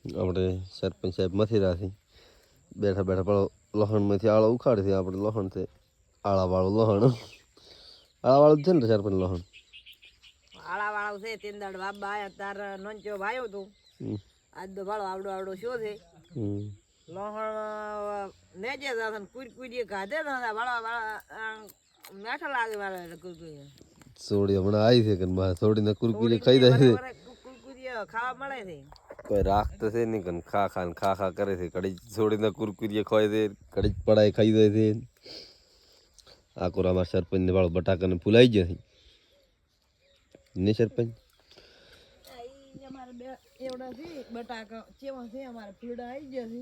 આપણે સરપંચ સાહેબ મથીરાથી બેઠા બેઠા પણ લહણમાંથી આળો ઉખાડે છે. આપણે લહણ છે આળાવાળું લહણ, આળાવાળું છે ને સરપંચ લહણ આળાવાળું છે. તીન દાડ બાબા આયા તાર નોંચો ભાયો તું આજ તો ભાળો આવડો આવડો શું છે લહણ નેજે જાસન કુરકુરી ગાધે ના વાળા વાળા મેઠા લાગે વાળા કુરકુરી સોડી હમણાં આવી છે કે સોડીને કુરકુરી ખાઈ જાય છે. કુરકુરી ખાવા મળે છે. કોઈ રાખ તો છે નહીં કે ખા કરે છે. કડી સોડીને કુરકુરી ખવાય છે, કડી પડાઈ ખાઈ જાય છે. આ કોર અમારા સરપંચને વાળો બટાકાને ફૂલાઈ ગયા છે ને સરપંચ બટાકા કેવા છે અમારે પીડા આવી ગયા છે.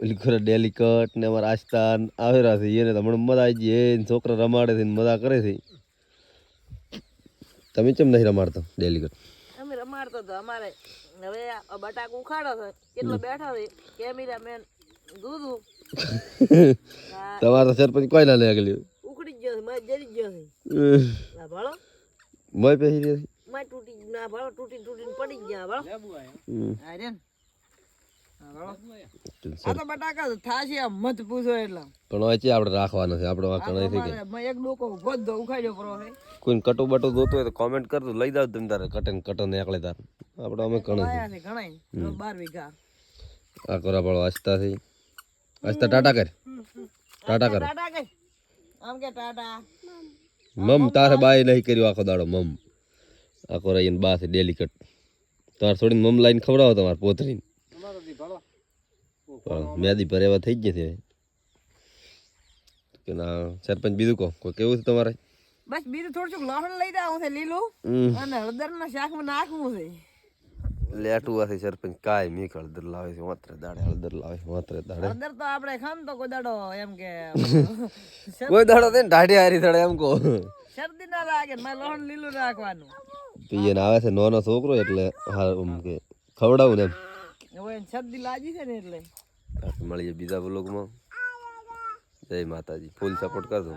લીખોરા ડેલિકટ ને અમારા આસ્થાન આવેલા છે. એને તો હમણાં મજા આવી જાય. છોકરા રમાડે છે, મજા કરે છે. તમે કેમ નહીં રમાડતા ડેલિકટ? અમે રમાડતો તો અમારે હવે બટાકા ઉખાડો છે કેટલો બેઠા છે કેમેરામેન દૂધું તમારા સરપંચ કોઈ ના લાગેલી ઉખડી ગયો છે મેં જરી ગયો છે ના ભાળો મોય પહેરી રહી મેં તૂટી ના ભાળો તૂટીને પડી ગયા ભાળો અરે આ તો બટાકા થાશે મત પૂછો એટલે પણ હોય છે આપણે રાખવાના છે. આપણે આ કણાઈ થઈ ગઈ મેં એક ડોકો બધો ઉખાડ્યો પરો છે. કોઈને કટો બટો જોતો હોય તો કોમેન્ટ કરજો, લઈ જાવ તમે તારે કટન એકલે તાર આપણે અમે કણાઈ છે ઘણાય 12 વીઘા આ કોરા પાળો આસ્તા થઈ આસ્તા ટાટા કર ટાટા કર ટાટા કે આમ કે ટાટા મમ તારે બાય નહીં કર્યો આખો દાડો મમ આ કોરા એને બા છે ડેલિકટ તાર થોડી મમ લાઈન ખવડાવો તમારે પોતરીને મેદી પર એવા થઈ જ છે કે ના સરપંચ બીજું કહો કોઈ કેવું છે તમારે? બસ બીજું થોડું લહણ લઈ જાવ છે લીલું અને હળદરના શાકમાં નાખવું છે. લેટું આથી સરપંચ કાય મીક હળદર લાવે છે માત્ર દાડે હળદર લાવે છે માત્ર દાડે હળદર તો આપણે ખામ તો કોઈ દાડો એમ કે કોઈ દાડો છે ને ઢાઢી હારી થડે એમ કહો શરદી ના લાગે મારે લહણ લીલું નાખવાનું. પીએને આવે છે નાનો છોકરો એટલે એમ કે ખવડાવું ને એમ હવે શરદી લાગી છે ને એટલે મળીએ બીજા બ્લોગમાં. જય માતાજી, ફૂલ સપોર્ટ કરજો.